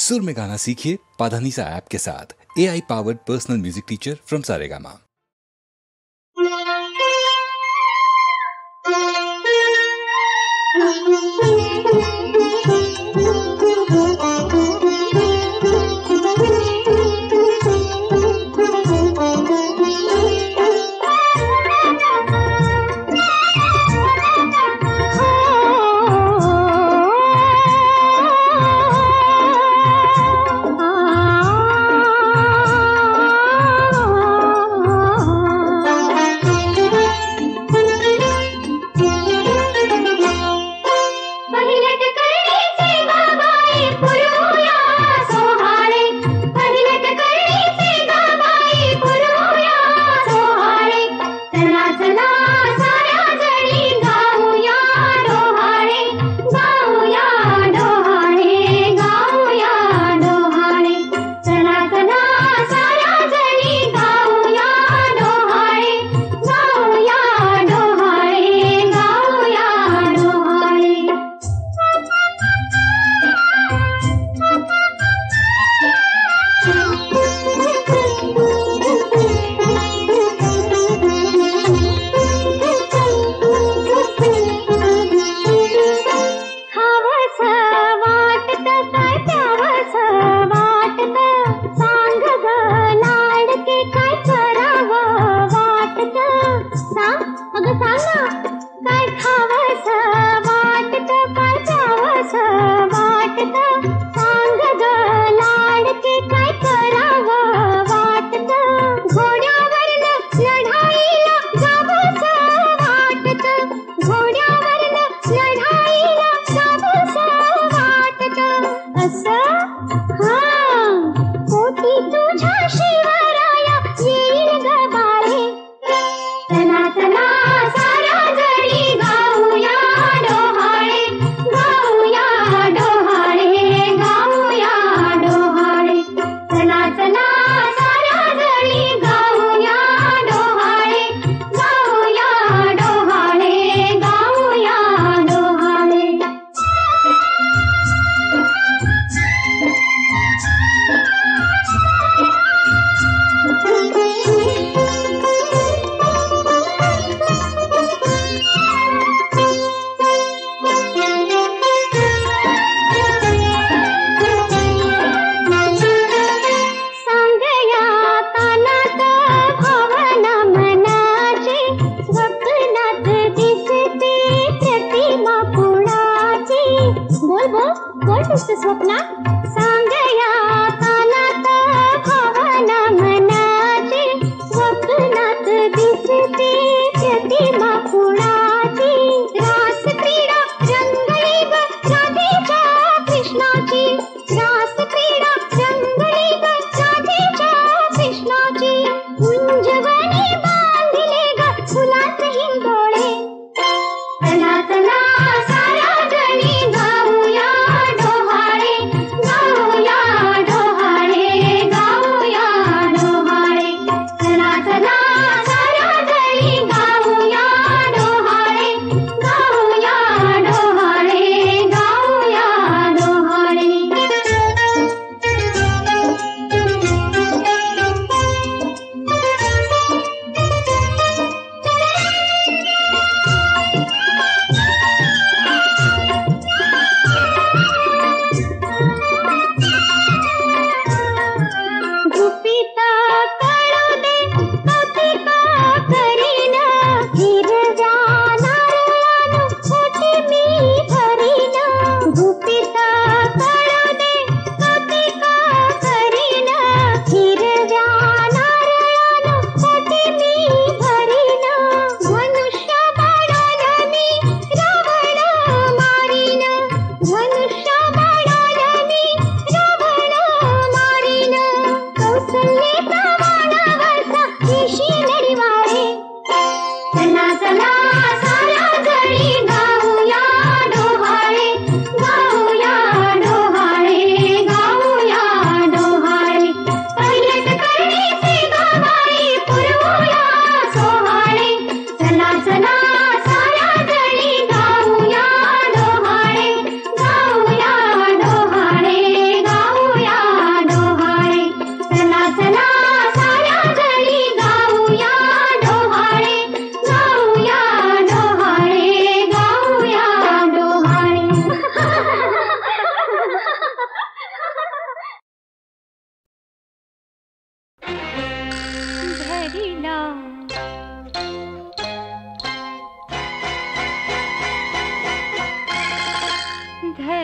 सुर में गाना सीखिए पाधानीसा ऐप के साथ। AI powered personal music teacher from Saregama.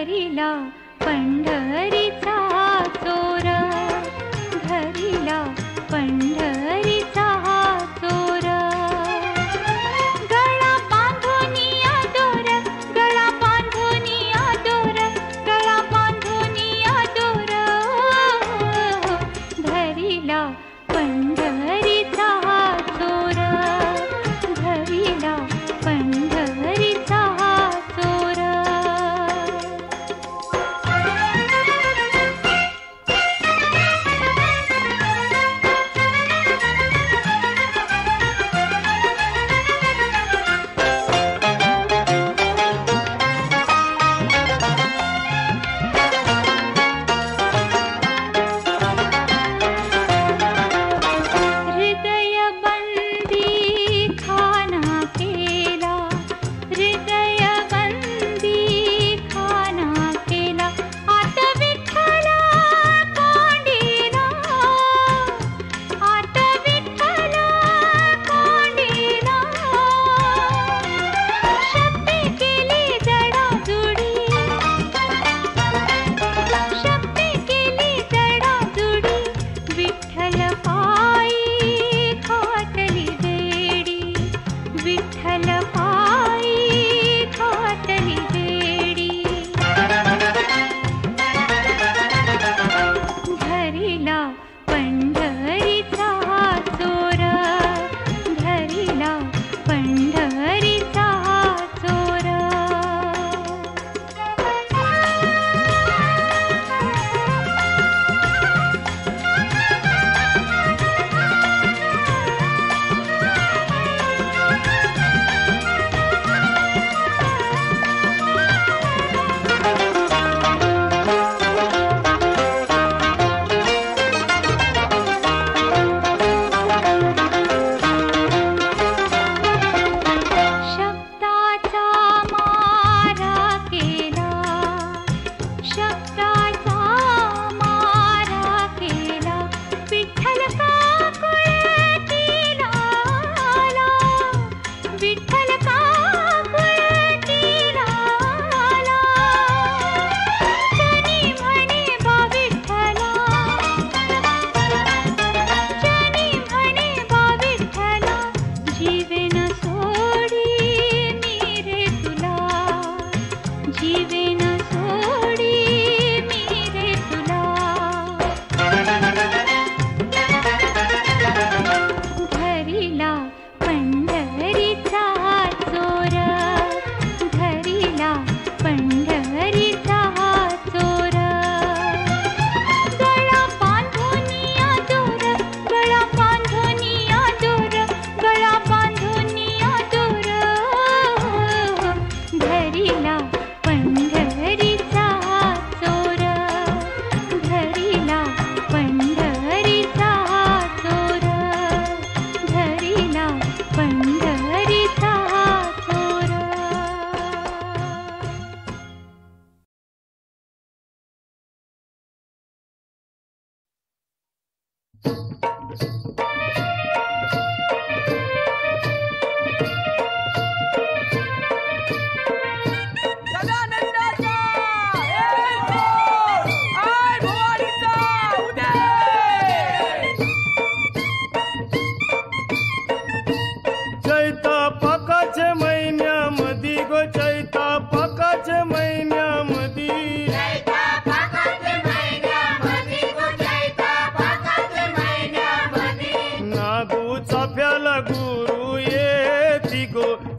घरीला पंढरीचा चोर, घरीला पंढरीचा चोर. गळा बांधोनिया दोर, गळा बांधोनिया दोर, गळा बांधोनिया दोर. घरीला पंढरीचा चोर, घरीला पंढरीचा चोर.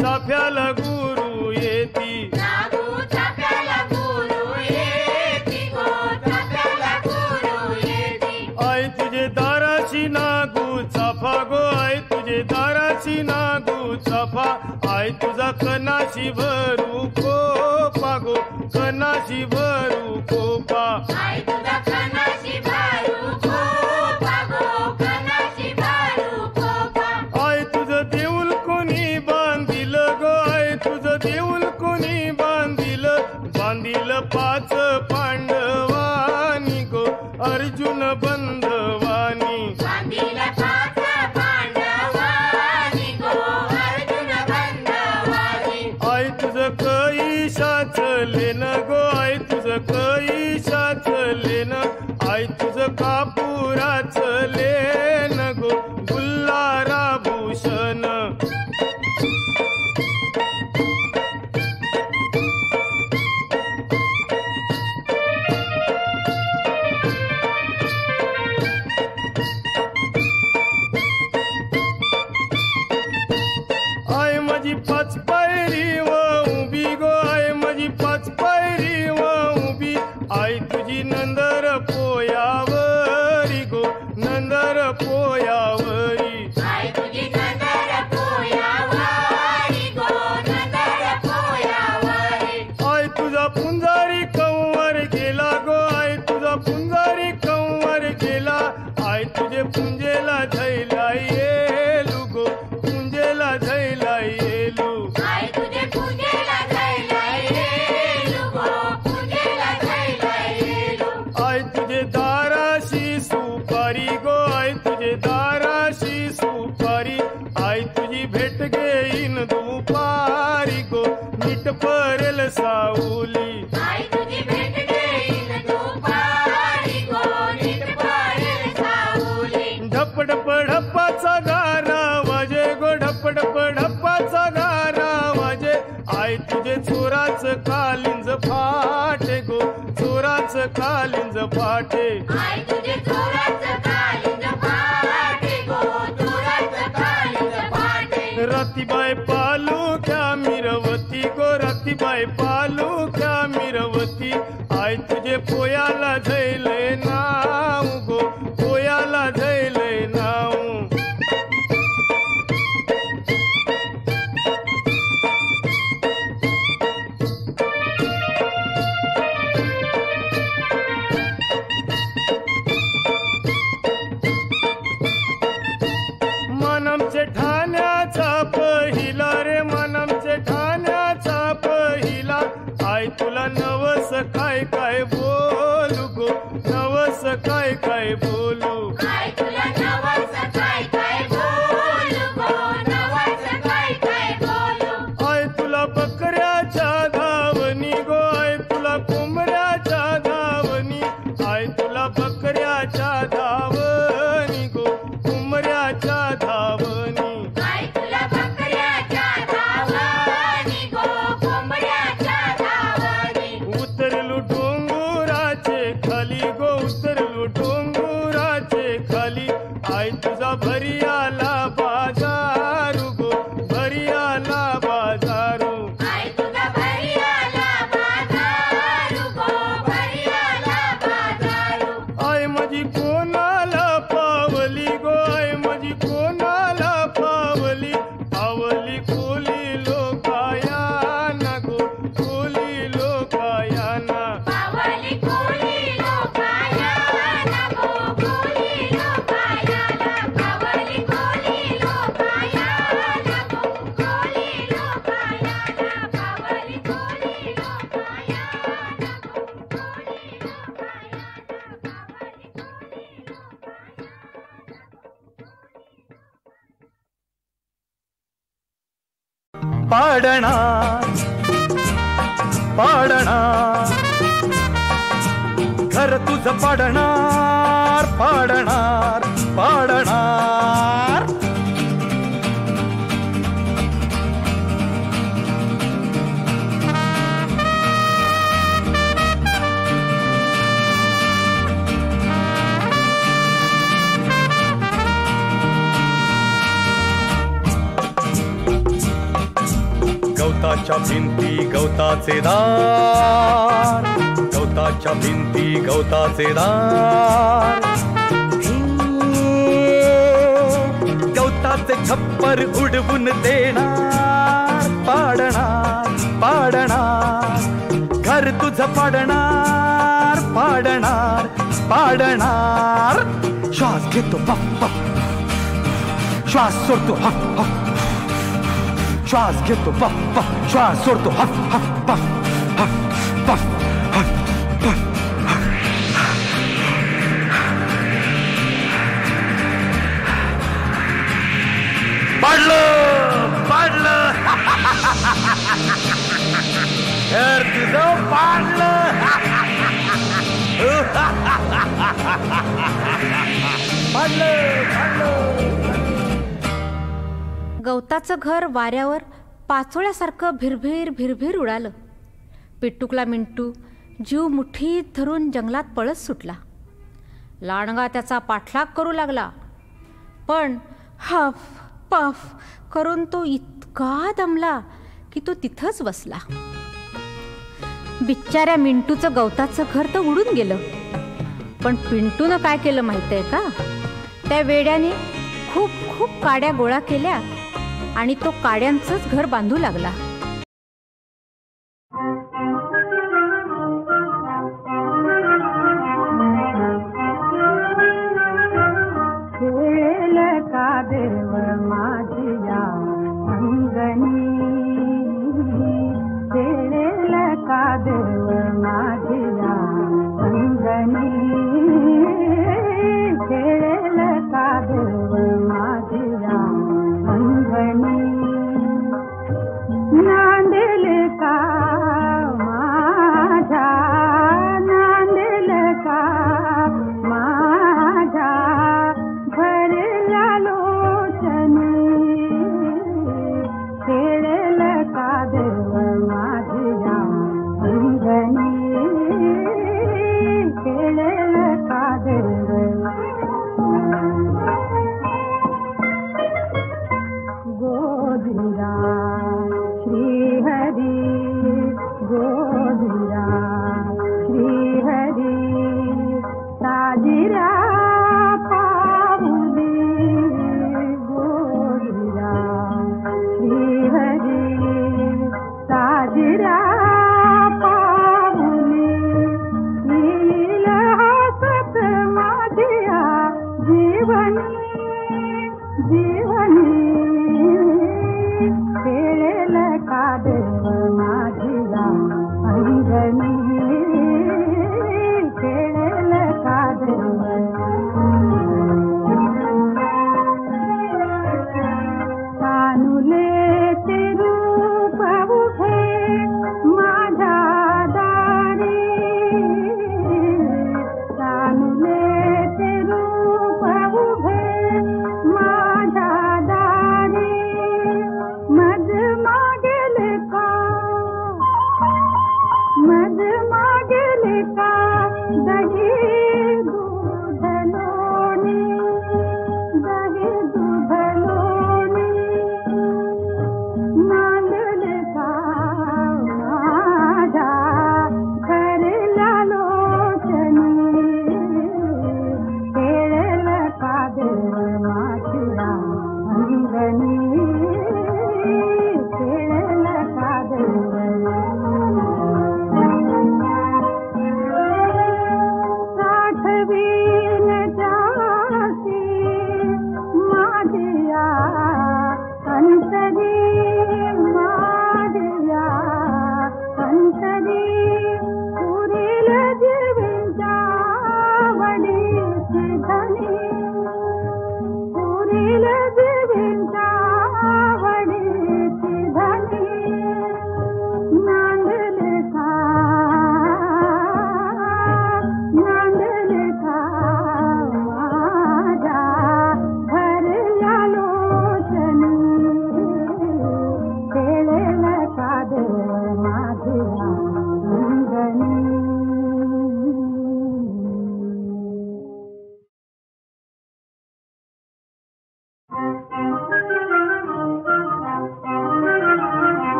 चाफ्याला गुरु येती, आई तुझे दाराची नागू चाफा गो, आई तुझे दाराची नागू चाफा, आई तुझा कनाशी भरू कोपा गो, कनाशी भरू कोपा, आई तुझा कनाशी भरू कोपा गो, कनाशी भरू कोपा. आई तुझं देऊळ कोणी बांधिल गो, आई तुझं देऊळ कोणी बांधिल, बांधिल पाच पांडवानी गो, अर्जुन बंधवानी, बांधिल पाच पांडवानी गो, अर्जुन बंधवानी. आई तुझं कैशाच लेन गो, आई तुझं मयुराच लेन गो गुल्हारा भूषण. आय माझी पाच पायरी व उभी गो, आय माझी पाच पायरी व उभी, आई तुझी नंदर पोयावरी गो नंदर पोयावरी. आई तुझी नंदर पोयावरी गो नंदर पोयावरी. आय तुझा पुंजारी कंवर गेला गो, आय तुझा पुंजारी कंवर गेला, आय तुझे पुंजेला धैला येलू गो पुंजेला धैला येलू. आई तुझे पूजेला जायला येलू गो पूजेला जायला येलू. आय तुझे दाराशी सुपारी गो, आय तुझे दाराशी सुपारी, आय तुझी भेट घेईन दुपारी गो नीट परेल सावली. आई तुझी भेट घेईन दुपारी गो नीट पडेल सावली. ढपढप ढप्पाचा गारा वाजे गो ढपढप ढप्पाचा गारा वाजे, आय तुझे चोराच कालिंज फाटे गो चोराच कालिंज फाटे. आई तुझे चोराचं कालिंज फाटे गो चोराचं कालिंज फाटे. रतीबाई पालुक्या मिरवती गो रतीबाई पालुक्या मिरवती, आय तुझे पोयाला धैले नाव गो पोयाला धैले नाव. मनमचे ठाण्याचा पहिला रे मनमचे ठाण्याचा पहिला, आय तुला नवस काय काय बोलू गो नवस काय काय बोलू. आई तुला नवस काय काय बोलू गो नवस काय काय बोलू. आय तुला बकऱ्याच्या धावणी गो, आय तुला कोंबड्याच्या धावणी, आय तुला बकऱ्याच्या धावणी गो कोंबड्याच्या धावणी. आई तुला बकऱ्याच्या धावणी गो कोंबड्याच्या धावणी. उतरलू डोंगराचे खाली गो उतरलू डोंगराचे खाली, आय तुझा भरी आला बाजारू गो भरी आला बाजारू. आई तुझा भरी आला बाजारू गो भरी आला बाजारू. आय माझी कोणाला पावली गो, आय माझी कोणाला पावली, पावली कोली लोकायाना गो कोली लोकायाना. पावली कोली लोकायाना गो कोली लोकायाना. पावली कोली लोकायाना गो कोली लोकायाना. पावली कोली लोकायाना गो कोली लोकायाना. पाडणार पाडणार घर तुझं पाडणार पाडणार पाडणार. गवताच्या भिंती गवताचे दार, गवताच्या भिंती गवताचे दार, गवताचे छप्पर उडवून देणार पाडणार पाडणार. घर तुझं पाडणार पाडणार पाडणार. श्वास घेतो पफ पफ, श्वास सोडतो हफ हफ, श्वास घेतो पफ पफ, श्वास सोडतो हफ हफ पफ हफ पफ हफ पफ. पाडलं पाडलं घर तुझं पाडलं. गवताचं घर वाऱ्यावर पाचोळ्यासारखं भिरभिर भिरभिर उडालं. पिट्टूकला मिंटू जीव मुठीत धरून जंगलात पळत सुटला. लांडगा त्याचा पाठलाग करू लागला, पण हफ पफ करून तो इतका दमला की तो तिथंच बसला. बिच्चाऱ्या मिंटूचं गवताचं घर तर उडून गेलं, पण पिंटूनं काय केलं माहिती आहे का? त्या वेड्याने खूप खूप काड्या गोळा केल्या आणि तो काड्यांचंच घर बांधू लागला.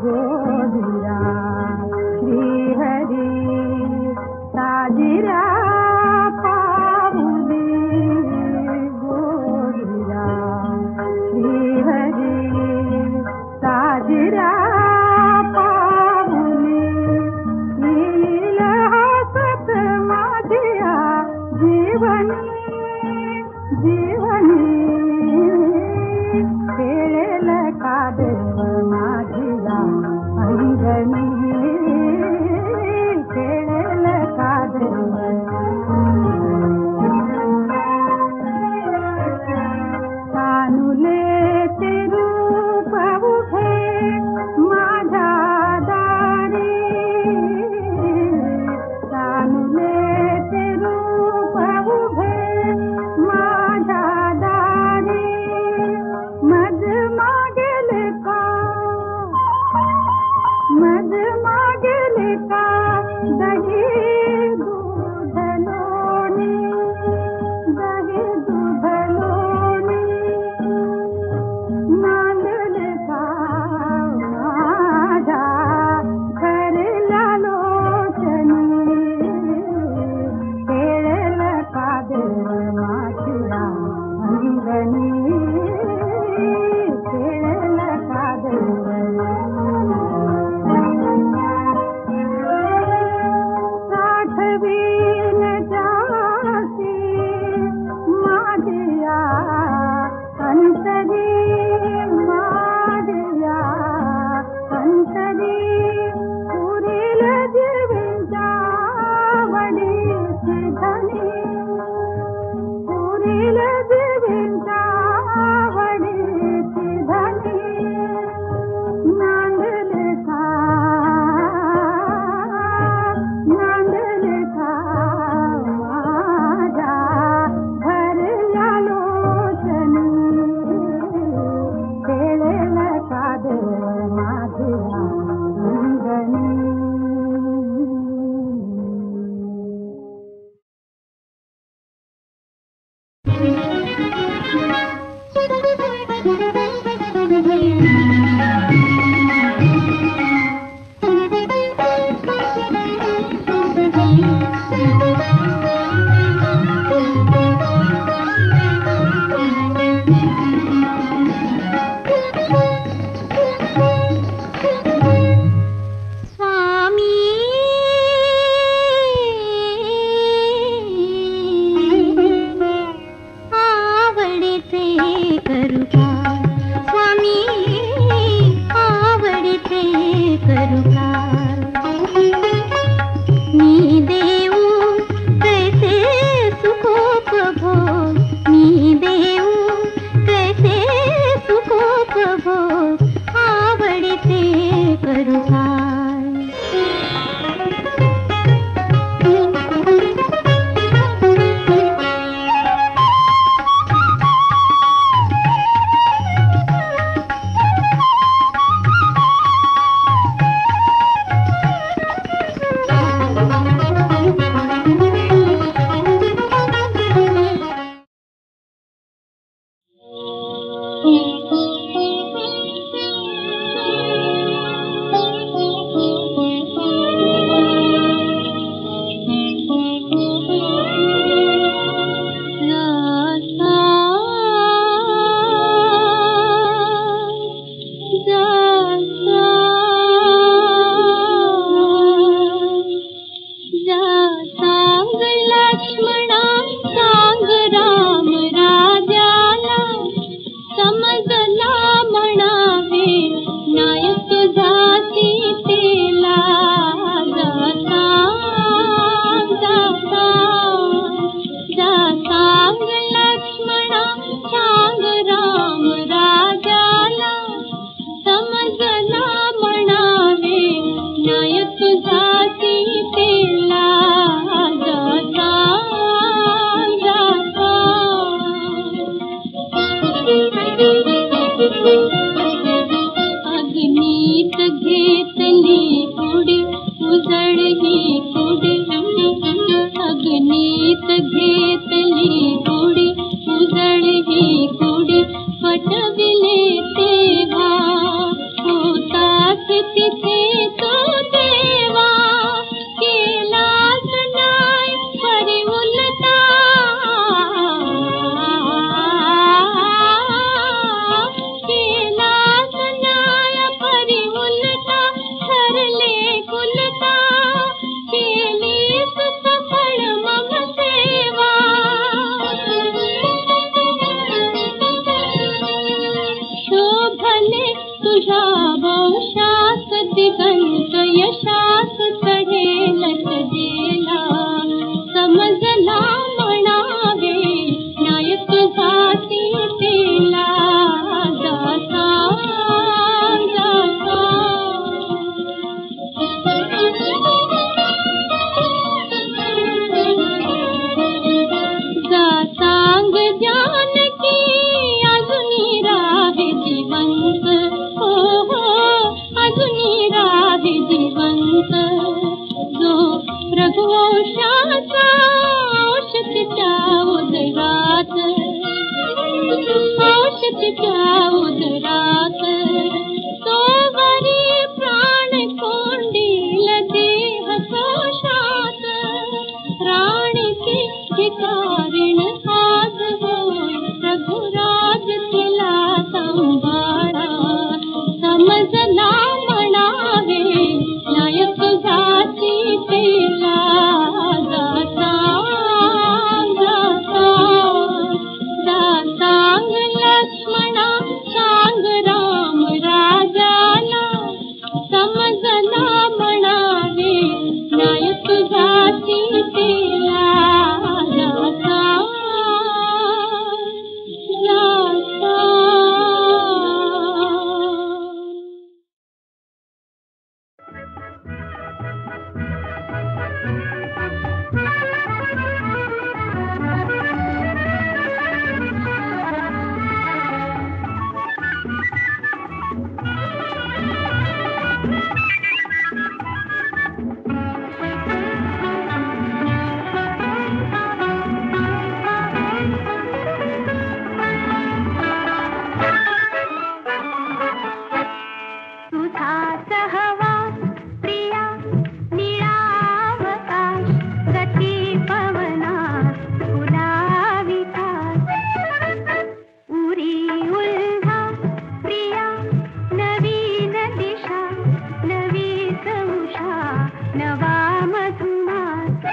गोधीरा श्रीहरी साजिरा पाहुली गोधीरा श्रीहरी साजिरा पाहुली नील हसत माझ्या जीवनी जीवनी खेळेल कादेव माझिया अंगणी खेळेल कादेव कानुले ते रूप उभे माझ्या दारी कानुले ते रूप उभे माझ्या दारी मज मागेल का दही दूध लोणी मागेल का माझ्या करला लोचनी खेळेल का देव माझ्या अंगणी खेळेल का देव साठवीन जासी माझ्या अंतरी माझ्या अंतरी पुरील जीविंच्या वडीची धनी पुरील जीविंच्या वडीची धनी नांदल का माझ्या भरल्या लोचनी खेळेल का देव माझ्या अंगणी पटविले तेव्हा होतात तुझ्या वंशात दिगंत यशात चढेल सजेला समजला म्हणावे नायक जाती पेला जाता जातांग जानकी अजूनी राहे जिवंत हो हो अजूनी राहे जिवंत जो रघुवंशाचा औषधीच्या उदरात औषधीच्या उदरात तो वरी प्राण कोंडील देह कोशात राणीचे हे कारण आज होय रघुराज तिला सांभाळा समजला म्हणावे नायक जाती पेला जाता जाता जातांग लक्ष्मणा सांग राम राजाला समजला म्हणावे नायक जाती पेला जाता जाता तुझा सहवास प्रिया निळावकाश गती पवनात फुलावितात उरी उल्हास प्रिया नवीन दिशा नवी उषा नवा मधुमास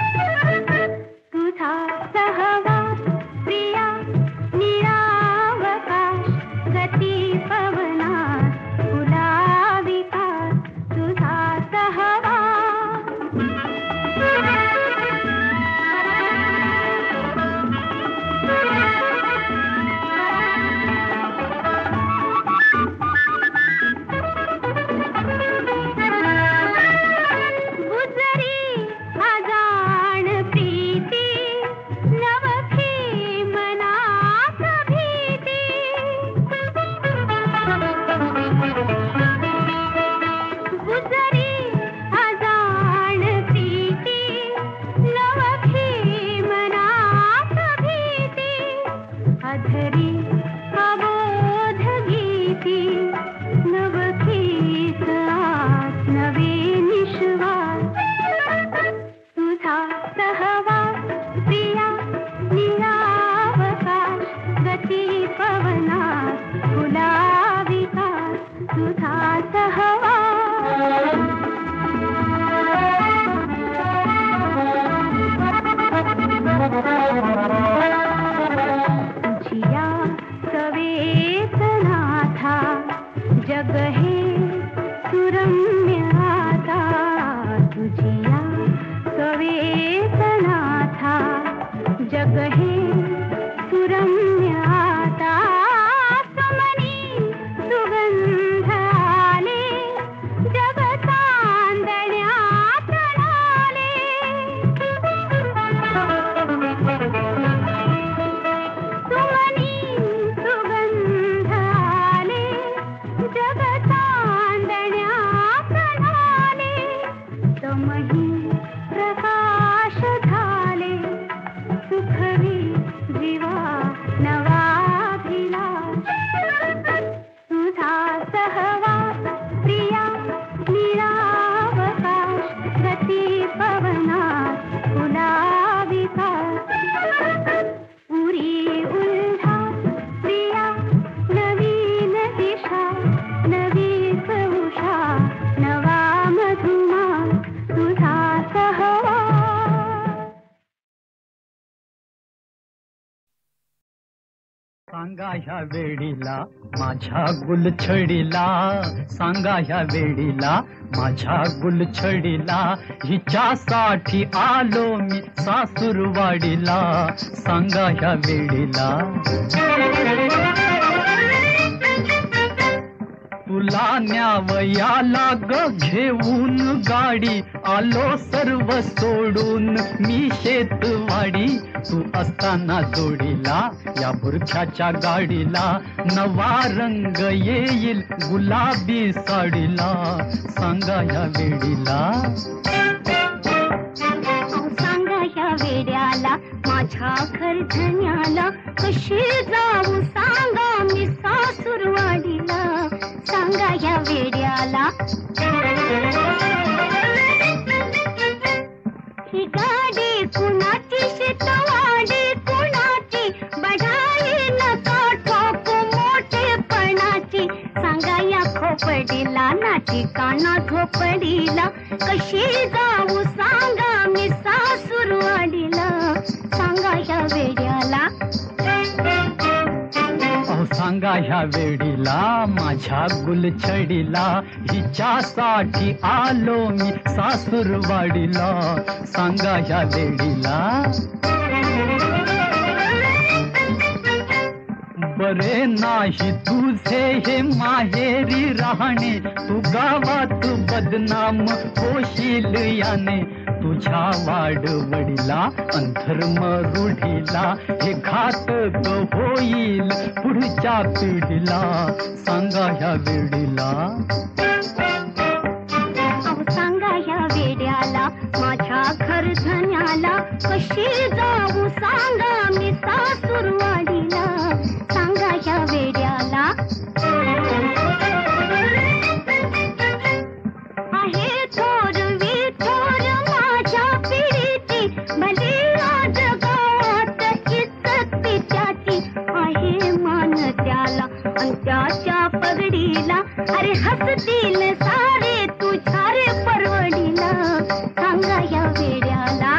तुझा सहवास प्रिया निळावकाश गती पवनात फुलावितात तुझा सहवास गुजरी अजाण प्रीती नवखी मनात भीती गुजरी अजाण प्रीती नवखी मनात भीती अधरी अबोध गीती नवखीच आस नवे निश्वास तुझा सहवास प्रिया निळावकाश गती पवनात फुलावितात तुझा तुझिया सवेत नाथा जग हे सुरम्य आता तुझिया सवेत नाथा जग हे सुरम्य आता समनी सुगंध आले जग चांदण्यात ढाले सुमनी सुगंध आले जग सांगा ह्या वेळीला माझ्या गुलछडीला, सांगा ह्या वेळीला माझ्या गुलछडीला, हिच्यासाठी आलो मी सासूरवाडीला, सांगा ह्या वेळीला. तुला न्यावयाला ग घेऊन गाडी, आलो सर्व सोडून मी शेतवाडी, तू असताना जोडीला या बुरख्याच्या गाडीला, नवा रंग येईल गुलाबी साडीला, सांगा या वेडीला. सांगा या वेड्याला माझ्या घरधन्याला, कशी जाऊ सांगा मी सासूरवाडीला, सांगा या वेड्याला. ही गाडी कुणाची शेतवाडी कुणाची, बढाई नका ठोकू मोठेपणाची, सांगा या खोपडीला नाची काना झोपडीला, कशी जाऊ सांगा मी सासूरवाडीला, सांगा या वेड्याला. सांगा ह्या वेडीला माझ्या गुलछडीला, हिच्यासाठी आलो मी सासूरवाडीला, सांगा ह्या वेडीला. बरे नाही तुझे हे माहेरी राहणे, तू गावात बदनाम होशील याने, तुझ्या वाडवडीला अंधर्म रूढीला, हे घातक होईल पुढच्या पिढीला, सांगा ह्या वेडीला. सांगा या वेड्याला माझ्या घरधन्याला, कशी जाऊ सांगा मी सासूरवाडीला, सांगा या वेड्याला. आहे थोर विथोर माझ्या पिढीची, भली आज गावात इज्जत त्याची, आहे मान त्याला अन त्याच्या पगडीला, अरे हसतील सारे तुझ्या रे परवडीला, सांगा या वेड्याला.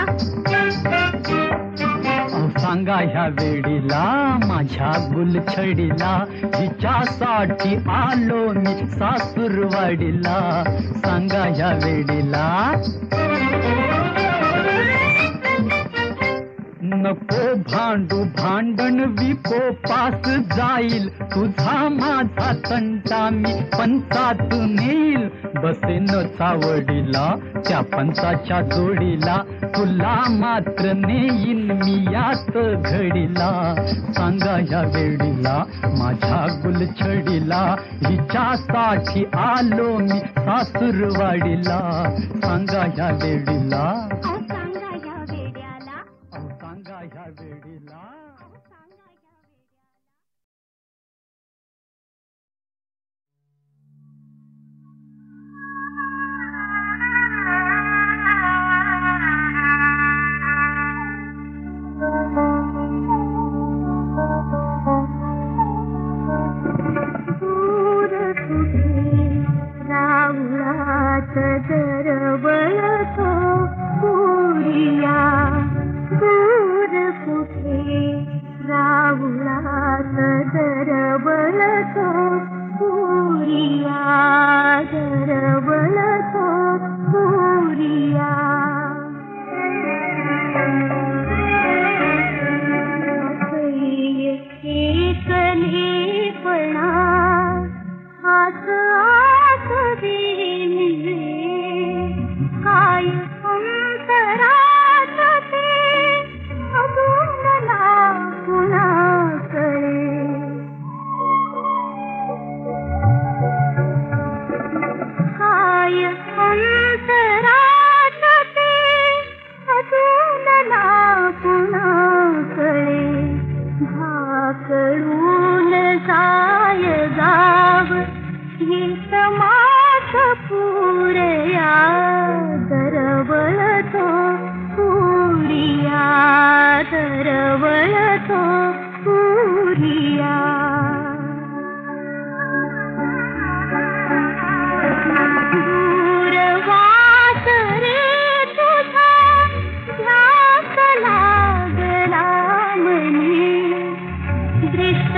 सांगा ह्या वेडीला माझ्या गुलछडीला, हिच्यासाठी आलो मी सासूरवाडीला, सांगा ह्या वेडीला. नको भांडू भांडण विकोपास जाईल, तुझा माझा तंटा मी पंचात नेईल, बसेन चावडीला त्या पंचाच्या जोडीला, तुला मात्र नेईन मी याच घडीला, सांगा ह्या वेडीला माझ्या गुलछडीला, हिच्यासाठी आलो मी सासूरवाडीला, सांगा ह्या वेडीला. सांगा या वेड्याला. सांगा ह्या वेडीला. दूर कुठे राहुलात दरवळतो पुरिया, दूर कुठे राहुलात दरवळतो पुरिया, दरवळतो पुरिया. एकलेपणा हात आत दिले, काय अंतरात ते अजूनला कुणाकडे, काय अंतरात ते अजूनला कुणाकडे, भाकळून जाय गाव ही समास पुरया, दरवळतो पुरिया, दरवळतो पुरिया. दूरवास रे तुझा ध्यास लागला मनी, दृष्ट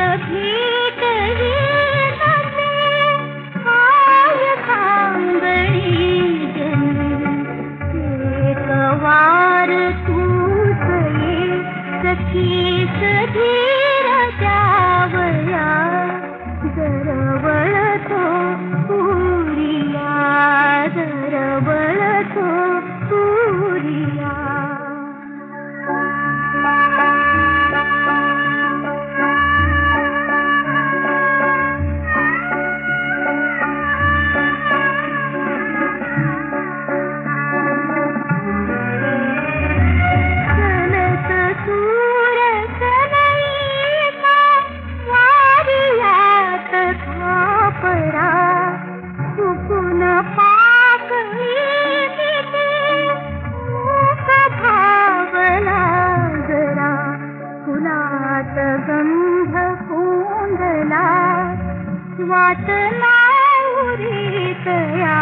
वाट ना उरीत या